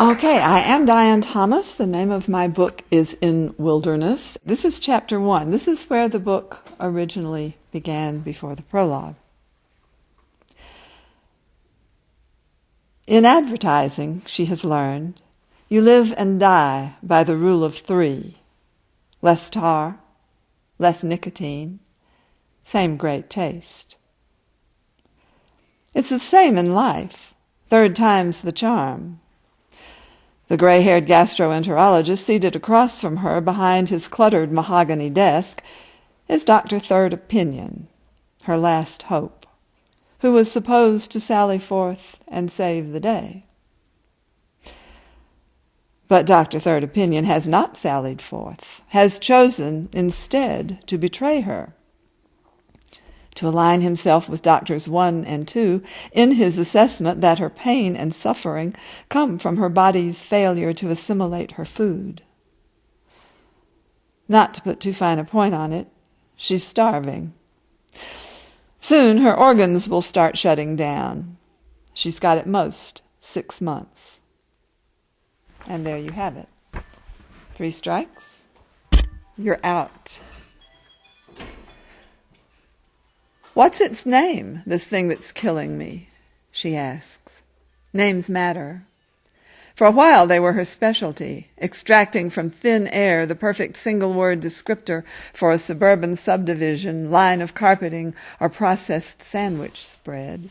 Okay, I am Diane Thomas. The name of my book is In Wilderness. This is chapter 1. This is where the book originally began before the prologue. In advertising, she has learned, you live and die by the rule of 3. Less tar, less nicotine, same great taste. It's the same in life. 3rd time's the charm. The gray-haired gastroenterologist seated across from her behind his cluttered mahogany desk is Dr. Third Opinion, her last hope, who was supposed to sally forth and save the day. But Dr. Third Opinion has not sallied forth, has chosen instead to betray her, to align himself with Doctors 1 and 2 in his assessment that her pain and suffering come from her body's failure to assimilate her food. Not to put too fine a point on it, she's starving. Soon her organs will start shutting down. She's got at most 6 months. And there you have it. 3 strikes, you're out. What's its name, this thing that's killing me? She asks. Names matter. For a while they were her specialty, extracting from thin air the perfect single-word descriptor for a suburban subdivision, line of carpeting, or processed sandwich spread.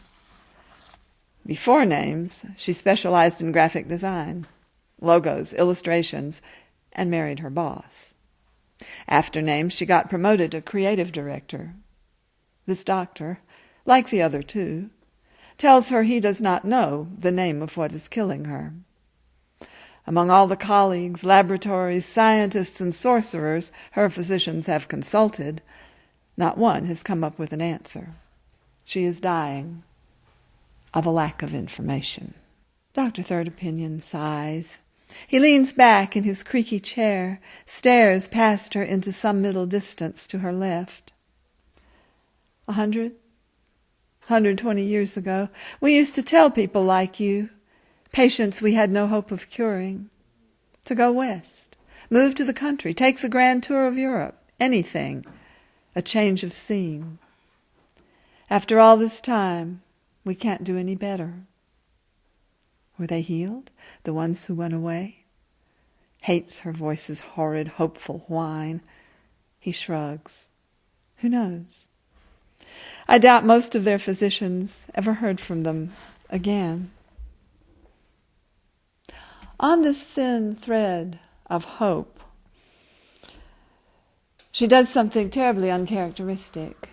Before names, she specialized in graphic design, logos, illustrations, and married her boss. After names, she got promoted to creative director. This doctor, like the other 2, tells her he does not know the name of what is killing her. Among all the colleagues, laboratories, scientists, and sorcerers her physicians have consulted, not one has come up with an answer. She is dying of a lack of information. Dr. Third Opinion sighs. He leans back in his creaky chair, stares past her into some middle distance to her left. 120 years ago, we used to tell people like you, patients we had no hope of curing, to go west, move to the country, take the grand tour of Europe, anything, a change of scene. After all this time, we can't do any better. Were they healed, the ones who went away? Hates her voice's horrid, hopeful whine. He shrugs. Who knows? I doubt most of their physicians ever heard from them again. On this thin thread of hope, she does something terribly uncharacteristic.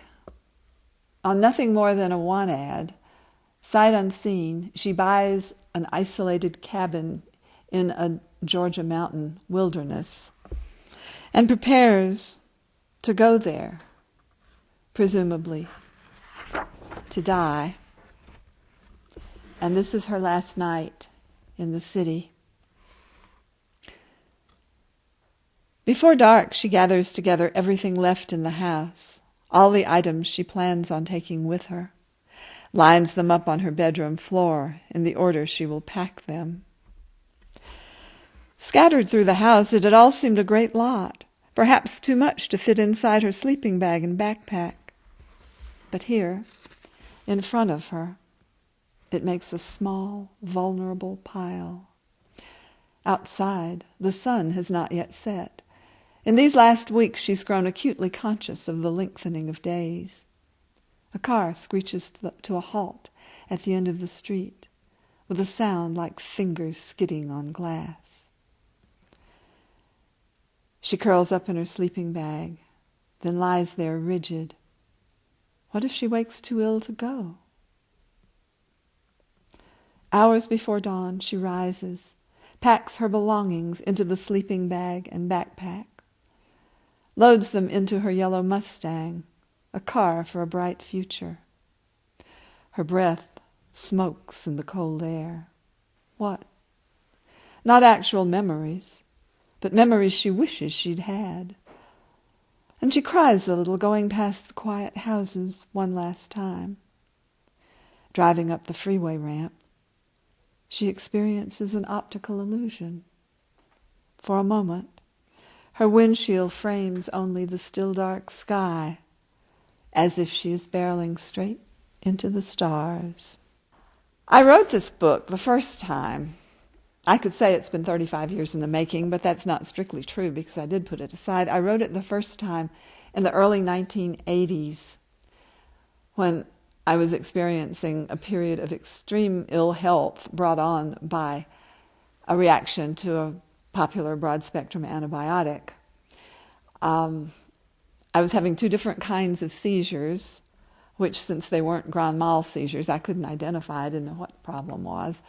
On nothing more than a want ad, sight unseen, she buys an isolated cabin in a Georgia mountain wilderness and prepares to go there, presumably to die. And this is her last night in the city. Before dark, she gathers together everything left in the house, all the items she plans on taking with her, lines them up on her bedroom floor in the order she will pack them. Scattered through the house, it had all seemed a great lot, perhaps too much to fit inside her sleeping bag and backpack. But here, in front of her, it makes a small, vulnerable pile. Outside, the sun has not yet set. In these last weeks, she's grown acutely conscious of the lengthening of days. A car screeches to a halt at the end of the street, with a sound like fingers skidding on glass. She curls up in her sleeping bag, then lies there rigid. What if she wakes too ill to go? Hours before dawn, she rises, packs her belongings into the sleeping bag and backpack, loads them into her yellow Mustang, a car for a bright future. Her breath smokes in the cold air. What? Not actual memories, but memories she wishes she'd had. And she cries a little going past the quiet houses one last time. Driving up the freeway ramp, she experiences an optical illusion. For a moment, her windshield frames only the still dark sky, as if she is barreling straight into the stars. I wrote this book the first time. I could say it's been 35 years in the making, but that's not strictly true because I did put it aside. I wrote it the first time in the early 1980s when I was experiencing a period of extreme ill health brought on by a reaction to a popular broad-spectrum antibiotic. I was having two different kinds of seizures, which, since they weren't grand mal seizures, I couldn't identify. I didn't know what the problem was.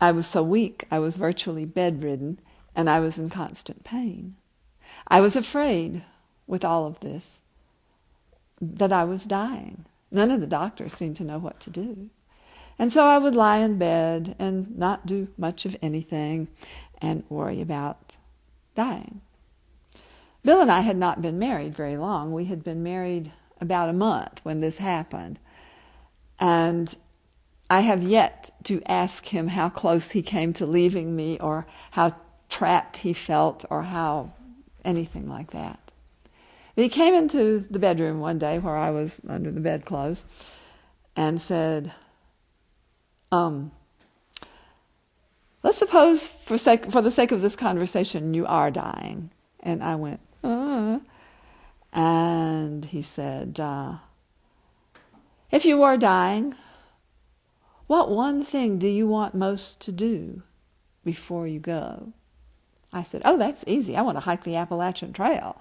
I was so weak, I was virtually bedridden, and I was in constant pain. I was afraid, with all of this, that I was dying. None of the doctors seemed to know what to do. And so I would lie in bed and not do much of anything and worry about dying. Bill and I had not been married very long. We had been married about a month when this happened. And I have yet to ask him how close he came to leaving me or how trapped he felt or how anything like that. But he came into the bedroom one day where I was under the bedclothes and said, let's suppose for the sake of this conversation you are dying. And I went, And he said, if you were dying, what one thing do you want most to do before you go? I said, oh, that's easy. I want to hike the Appalachian Trail.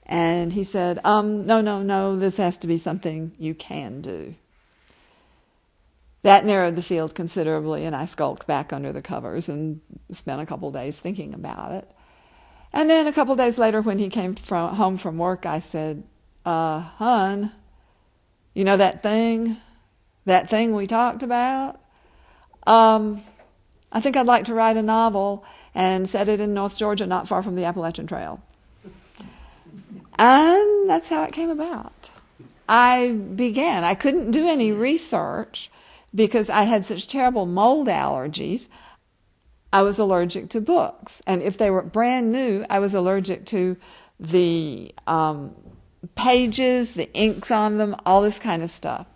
And he said, no, this has to be something you can do. That narrowed the field considerably, and I skulked back under the covers and spent a couple days thinking about it. And then a couple days later, when he came home from work, I said, hon, you know that thing we talked about? I think I'd like to write a novel and set it in North Georgia, not far from the Appalachian Trail. And that's how it came about. I couldn't do any research because I had such terrible mold allergies. I was allergic to books. And if they were brand new, I was allergic to the pages, the inks on them, all this kind of stuff.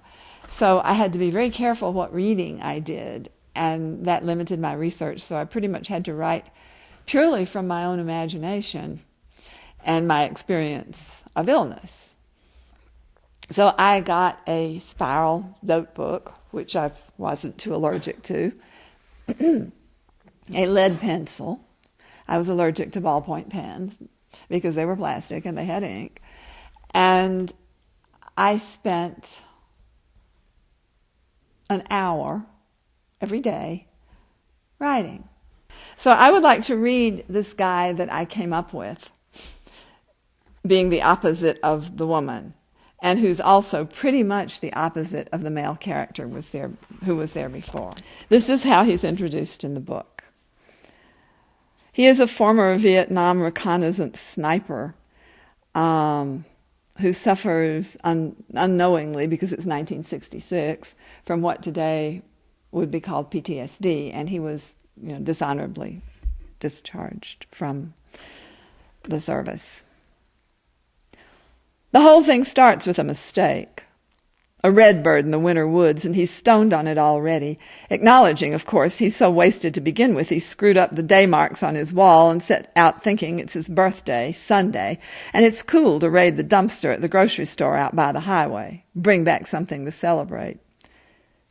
So I had to be very careful what reading I did, and that limited my research. So I pretty much had to write purely from my own imagination and my experience of illness. So I got a spiral notebook, which I wasn't too allergic to, a lead pencil. I was allergic to ballpoint pens because they were plastic and they had ink. And I spent an hour every day writing. So I would like to read this guy that I came up with, being the opposite of the woman, and who's also pretty much the opposite of the male character who was there before. This is how he's introduced in the book. He is a former Vietnam reconnaissance sniper who suffers unknowingly, because it's 1966, from what today would be called PTSD, and he was dishonorably discharged from the service. The whole thing starts with a mistake. A redbird in the winter woods, and he's stoned on it already, acknowledging, of course, he's so wasted to begin with. He screwed up the day marks on his wall and set out thinking it's his birthday, Sunday, and it's cool to raid the dumpster at the grocery store out by the highway, bring back something to celebrate.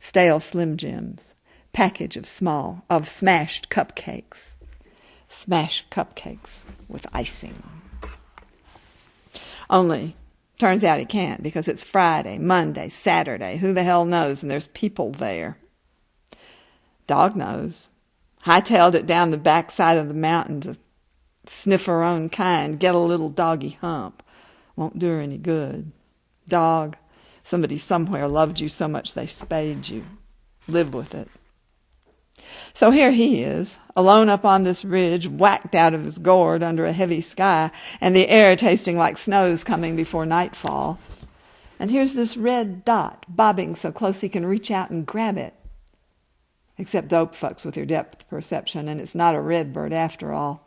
Stale Slim Jims, package of smashed cupcakes. Smashed cupcakes with icing. Only, turns out he can't, because it's Friday, Monday, Saturday. Who the hell knows? And there's people there. Dog knows. Hightailed it down the backside of the mountain to sniff her own kind, get a little doggy hump. Won't do her any good. Dog, somebody somewhere loved you so much they spayed you. Live with it. So here he is, alone up on this ridge, whacked out of his gourd under a heavy sky, and the air tasting like snow's coming before nightfall. And here's this red dot bobbing so close he can reach out and grab it. Except dope fucks with your depth perception, and it's not a redbird after all.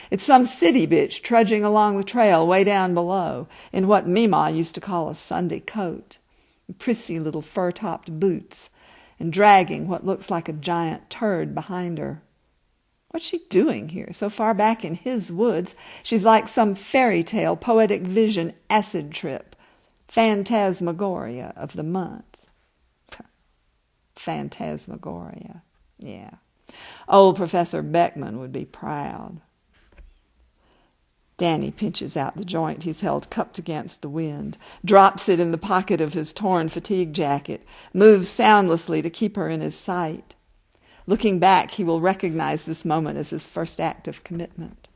It's some city bitch trudging along the trail way down below in what Meemaw used to call a Sunday coat, and prissy little fur-topped boots, and dragging what looks like a giant turd behind her. What's she doing here, so far back in his woods? She's like some fairy tale, poetic vision acid trip, phantasmagoria of the month. Phantasmagoria, yeah. Old Professor Beckman would be proud. Danny pinches out the joint he's held cupped against the wind, drops it in the pocket of his torn fatigue jacket, moves soundlessly to keep her in his sight. Looking back, he will recognize this moment as his first act of commitment.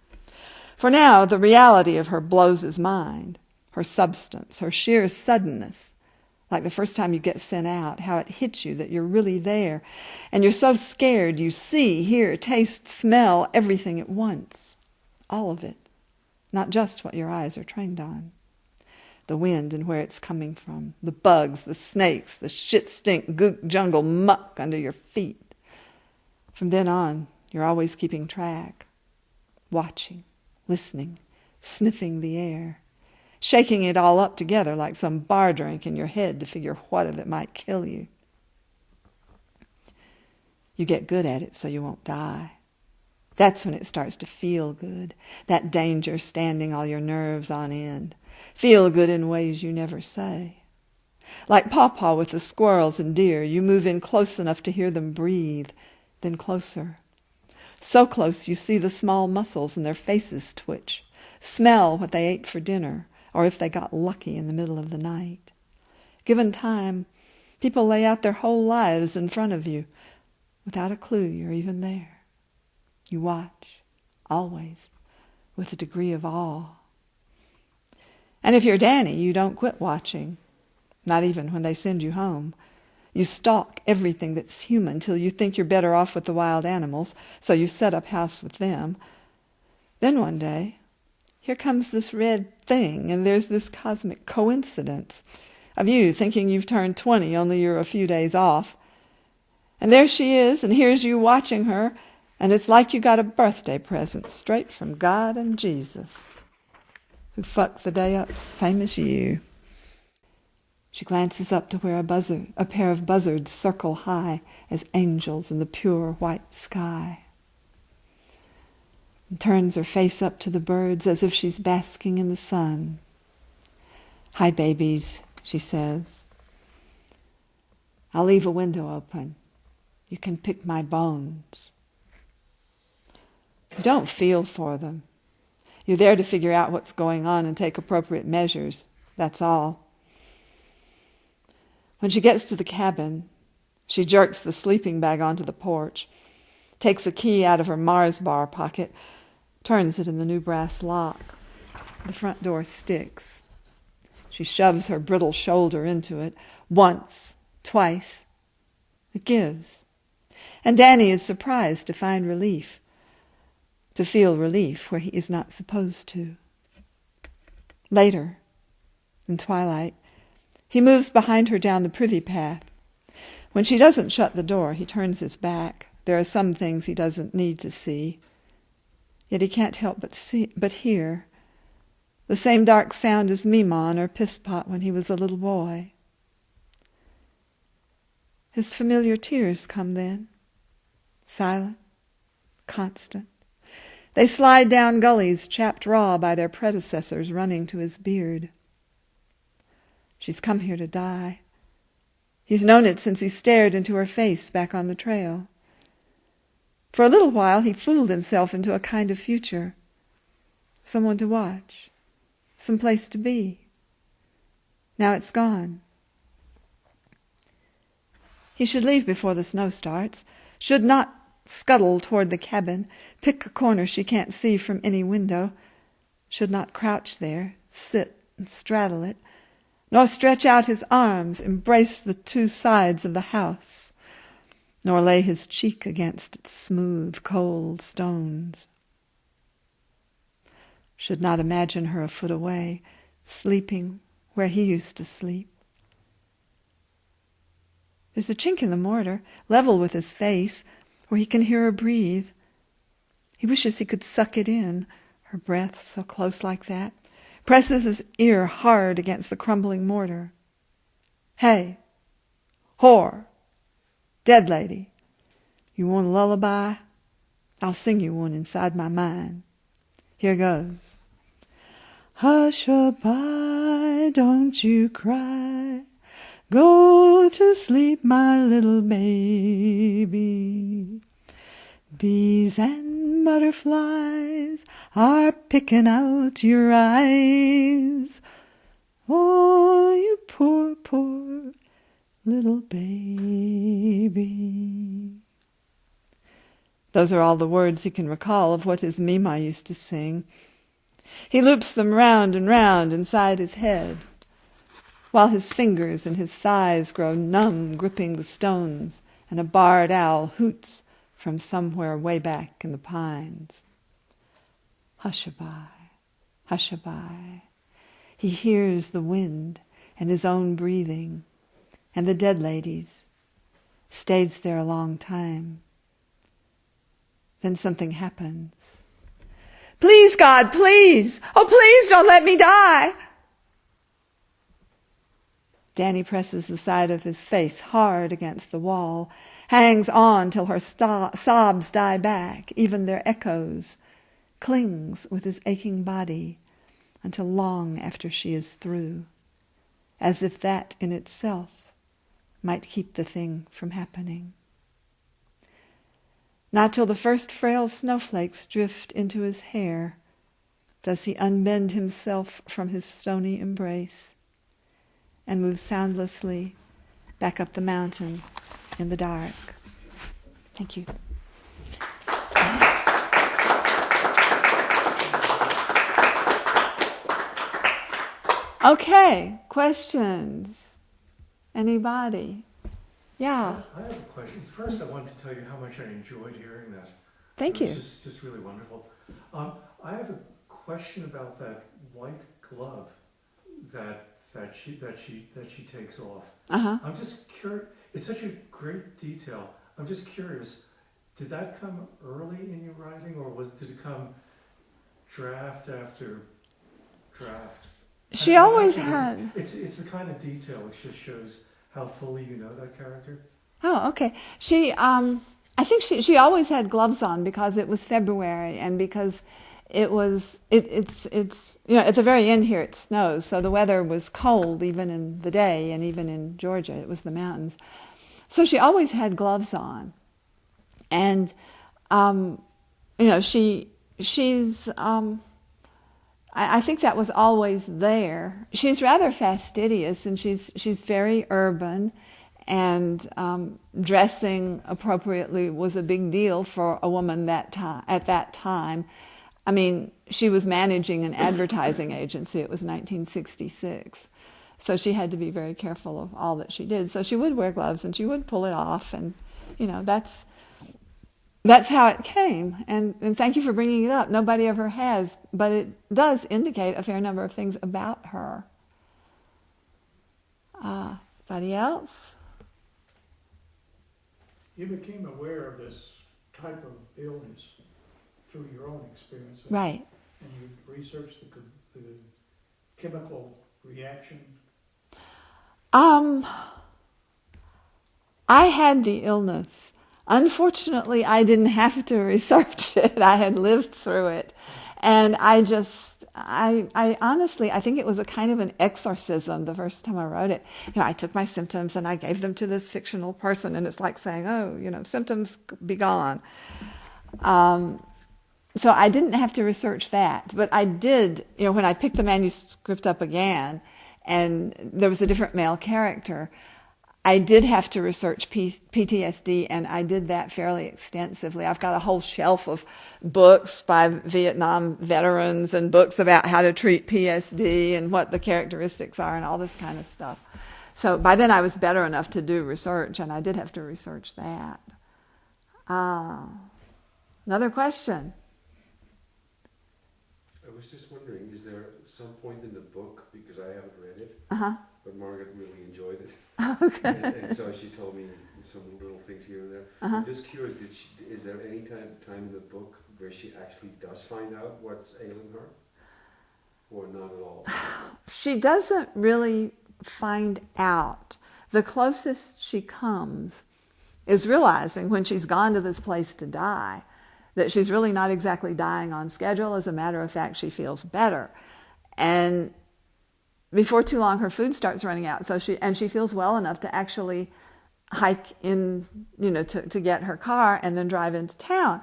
For now, the reality of her blows his mind, her substance, her sheer suddenness, like the first time you get sent out, how it hits you that you're really there, and you're so scared you see, hear, taste, smell everything at once, all of it, not just what your eyes are trained on. The wind and where it's coming from, the bugs, the snakes, the shit-stink gook jungle muck under your feet. From then on, you're always keeping track, watching, listening, sniffing the air, shaking it all up together like some bar drink in your head to figure what of it might kill you. You get good at it so you won't die. That's when it starts to feel good, that danger standing all your nerves on end. Feel good in ways you never say. Like Pawpaw with the squirrels and deer, you move in close enough to hear them breathe, then closer. So close you see the small muscles in their faces twitch, smell what they ate for dinner, or if they got lucky in the middle of the night. Given time, people lay out their whole lives in front of you without a clue you're even there. You watch, always, with a degree of awe. And if you're Danny, you don't quit watching, not even when they send you home. You stalk everything that's human till you think you're better off with the wild animals, so you set up house with them. Then one day, here comes this red thing, and there's this cosmic coincidence of you thinking you've turned 20, only you're a few days off. And there she is, and here's you watching her, and it's like you got a birthday present straight from God and Jesus, who fucked the day up same as you. She glances up to where a pair of buzzards circle high as angels in the pure white sky, and turns her face up to the birds as if she's basking in the sun. "Hi, babies," she says. "I'll leave a window open. You can pick my bones." You don't feel for them. You're there to figure out what's going on and take appropriate measures. That's all. When she gets to the cabin, she jerks the sleeping bag onto the porch, takes a key out of her Mars bar pocket, turns it in the new brass lock. The front door sticks. She shoves her brittle shoulder into it, once, twice. It gives. And Danny is surprised to find relief, to feel relief where he is not supposed to. Later, in twilight, he moves behind her down the privy path. When she doesn't shut the door, he turns his back. There are some things he doesn't need to see. Yet he can't help but hear the same dark sound as Meemaw in her piss pot when he was a little boy. His familiar tears come then, silent, constant. They slide down gullies chapped raw by their predecessors running to his beard. She's come here to die. He's known it since he stared into her face back on the trail. For a little while he fooled himself into a kind of future. Someone to watch. Some place to be. Now it's gone. He should leave before the snow starts. Should not scuttle toward the cabin, pick a corner she can't see from any window. Should not crouch there, sit and straddle it, nor stretch out his arms, embrace the two sides of the house, nor lay his cheek against its smooth, cold stones. Should not imagine her a foot away, sleeping where he used to sleep. There's a chink in the mortar, level with his face, where he can hear her breathe. He wishes he could suck it in, her breath so close like that. Presses his ear hard against the crumbling mortar. Hey, whore, dead lady, you want a lullaby? I'll sing you one inside my mind. Here goes. Hush-a-bye, don't you cry. Go to sleep, my little baby. Bees and butterflies are picking out your eyes. Oh, you poor, poor little baby. Those are all the words he can recall of what his Mima used to sing. He loops them round and round inside his head, while his fingers and his thighs grow numb gripping the stones, and a barred owl hoots from somewhere way back in the pines. Hush-a-bye, hush-a-bye. He hears the wind and his own breathing, and the dead lady's. Stays there a long time. Then something happens. Please, God, please! Oh, please don't let me die! Danny presses the side of his face hard against the wall, hangs on till her sobs die back, even their echoes, clings with his aching body until long after she is through, as if that in itself might keep the thing from happening. Not till the first frail snowflakes drift into his hair does he unbend himself from his stony embrace and move soundlessly back up the mountain in the dark. Thank you. Okay, questions? Anybody? Yeah. I have a question. First, I wanted to tell you how much I enjoyed hearing that. Thank you. It's just really wonderful. I have a question about that white glove that she takes off. Uh-huh. I'm just curious. It's such a great detail. I'm just curious. Did that come early in your writing, or did it come draft after draft? She always had. It's the kind of detail which just shows how fully you know that character. Oh, okay. I think she always had gloves on because it was February and because it's at the very end here it snows, so the weather was cold even in the day and even in Georgia, it was the mountains. So she always had gloves on. And, she's, I think that was always there. She's rather fastidious and she's very urban, and dressing appropriately was a big deal for a woman at that time. I mean, she was managing an advertising agency. It was 1966. So she had to be very careful of all that she did. So she would wear gloves and she would pull it off, and that's how it came. And thank you for bringing it up. Nobody ever has, but it does indicate a fair number of things about her. Anybody else? You became aware of this type of illness through your own experience. Right. And you researched the chemical reaction. I had the illness. Unfortunately, I didn't have to research it. I had lived through it. And I honestly, I think it was a kind of an exorcism the first time I wrote it. I took my symptoms and I gave them to this fictional person, and it's like saying, symptoms be gone. So I didn't have to research that. But I did, when I picked the manuscript up again, and there was a different male character, I did have to research PTSD, and I did that fairly extensively. I've got a whole shelf of books by Vietnam veterans and books about how to treat PSD and what the characteristics are and all this kind of stuff. So by then I was better enough to do research, and I did have to research that. Another question? I was just wondering, is there some point in the book, because I haven't read it, Uh-huh. but Margaret really enjoyed it, Okay. and so she told me some little things here and there. Uh-huh. I'm just curious, is there any time in the book where she actually does find out what's ailing her? Or not at all? She doesn't really find out. The closest she comes is realizing when she's gone to this place to die that she's really not exactly dying on schedule. As a matter of fact, she feels better. And before too long, her food starts running out. So she feels well enough to actually hike in, to get her car and then drive into town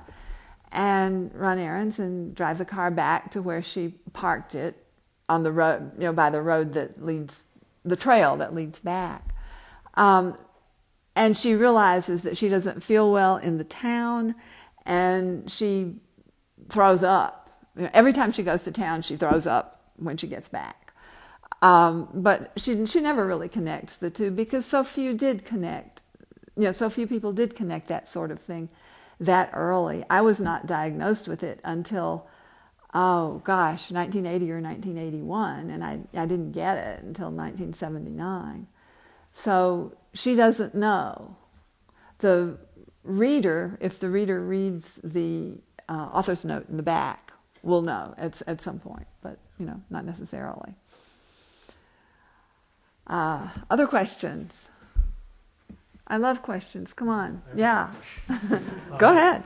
and run errands and drive the car back to where she parked it on the road, by the road that leads, the trail that leads back. And she realizes that she doesn't feel well in the town, and she throws up. Every time she goes to town, she throws up when she gets back. But she never really connects the two, because so few did connect. So few people did connect that sort of thing that early. I was not diagnosed with it until, 1980 or 1981, and I didn't get it until 1979. So she doesn't know. The reader, if the reader reads the author's note in the back, will know at some point, but not necessarily. Other questions? I love questions. Come on. Yeah. Go ahead.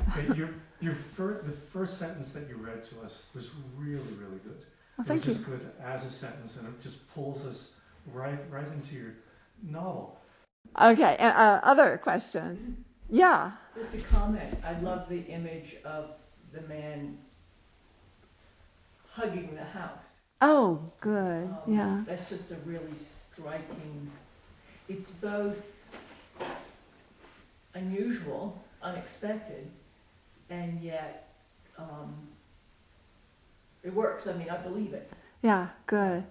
The first sentence that you read to us was really, really good. Well, thank it was you. just good as a sentence, and it just pulls us right into your novel. Okay. Other questions? Yeah. Just a comment. I love the image of the man hugging the house. Oh, good. Yeah. That's just a really striking. It's both unusual, unexpected, and yet it works. I mean, I believe it. Yeah, good.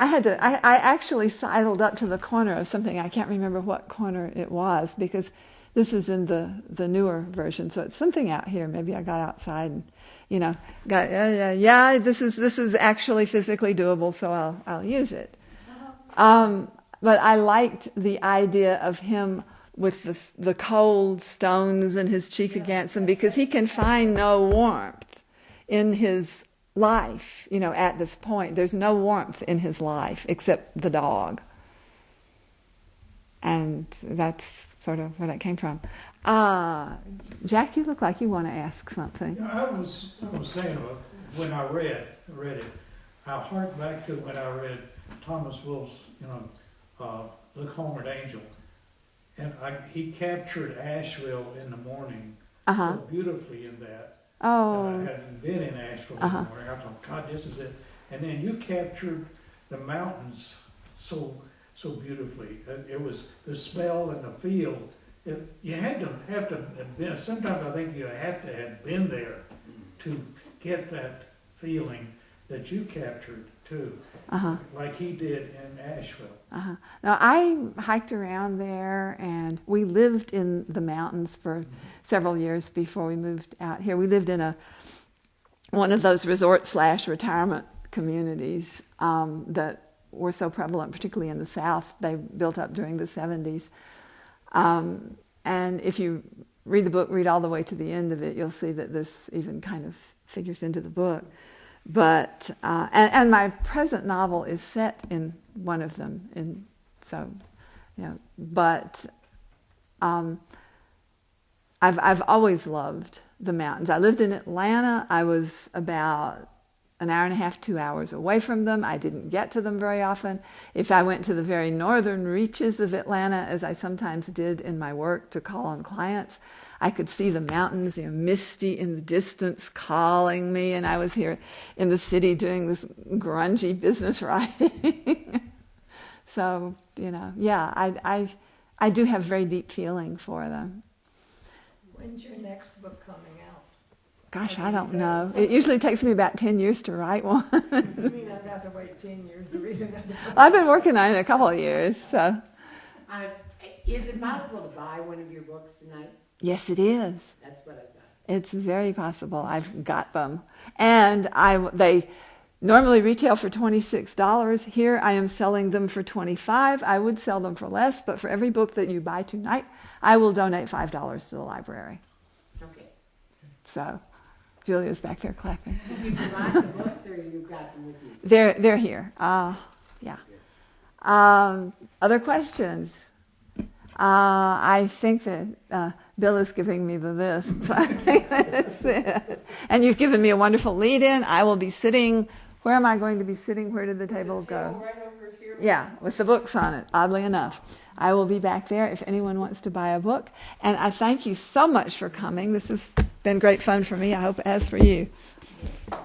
I actually sidled up to the corner of something. I can't remember what corner it was, because this is in the newer version. So it's something out here. Maybe I got outside and, this is actually physically doable, so I'll use it. But I liked the idea of him with the cold stones in his cheek against him, because he can find no warmth in his life, at this point. There's no warmth in his life except the dog. And that's sort of where that came from. Jack, you look like you want to ask something. I was saying about when I read it, I harked back to when I read Thomas Wolfe's, Look Homeward Angel. And he captured Asheville in the morning so beautifully in that. Oh. And I hadn't been in Asheville in the morning. I thought, God, this is it. And then you captured the mountains so beautifully. It was the smell and the feel. You had to have been. Sometimes I think you have to have been there to get that feeling that you captured too, like he did in Asheville. Now, I hiked around there, and we lived in the mountains for several years before we moved out here. We lived in one of those resort/retirement communities that were so prevalent, particularly in the South. They built up during the 70s. And if you read the book, read all the way to the end of it, you'll see that this even kind of figures into the book. But and my present novel is set in one of them, But I've always loved the mountains. I lived in Atlanta. I was about an hour and a half, 2 hours away from them. I didn't get to them very often. If I went to the very northern reaches of Atlanta, as I sometimes did in my work to call on clients, I could see the mountains, misty in the distance, calling me, and I was here in the city doing this grungy business writing. So, I do have very deep feeling for them. When's your next book coming out? Gosh, I don't know. It usually takes me about 10 years to write one. You mean I've got to wait 10 years to read another book? I've been working on it a couple of years, so. Is it possible to buy one of your books tonight? Yes, it is. That's what I thought. It's very possible. I've got them. And they normally retail for $26. Here I am selling them for $25. I would sell them for less, but for every book that you buy tonight, I will donate $5 to the library. Okay. So Julia's back there clapping. Did you brought the books or you got them with you? They're here. Yeah. Other questions? I think that Bill is giving me the list. So I think that's it. And you've given me a wonderful lead-in. I will be sitting. Where am I going to be sitting? Where did the table go? Right over here. Yeah, with the books on it, oddly enough. I will be back there if anyone wants to buy a book. And I thank you so much for coming. This has been great fun for me. I hope it has for you. Yes.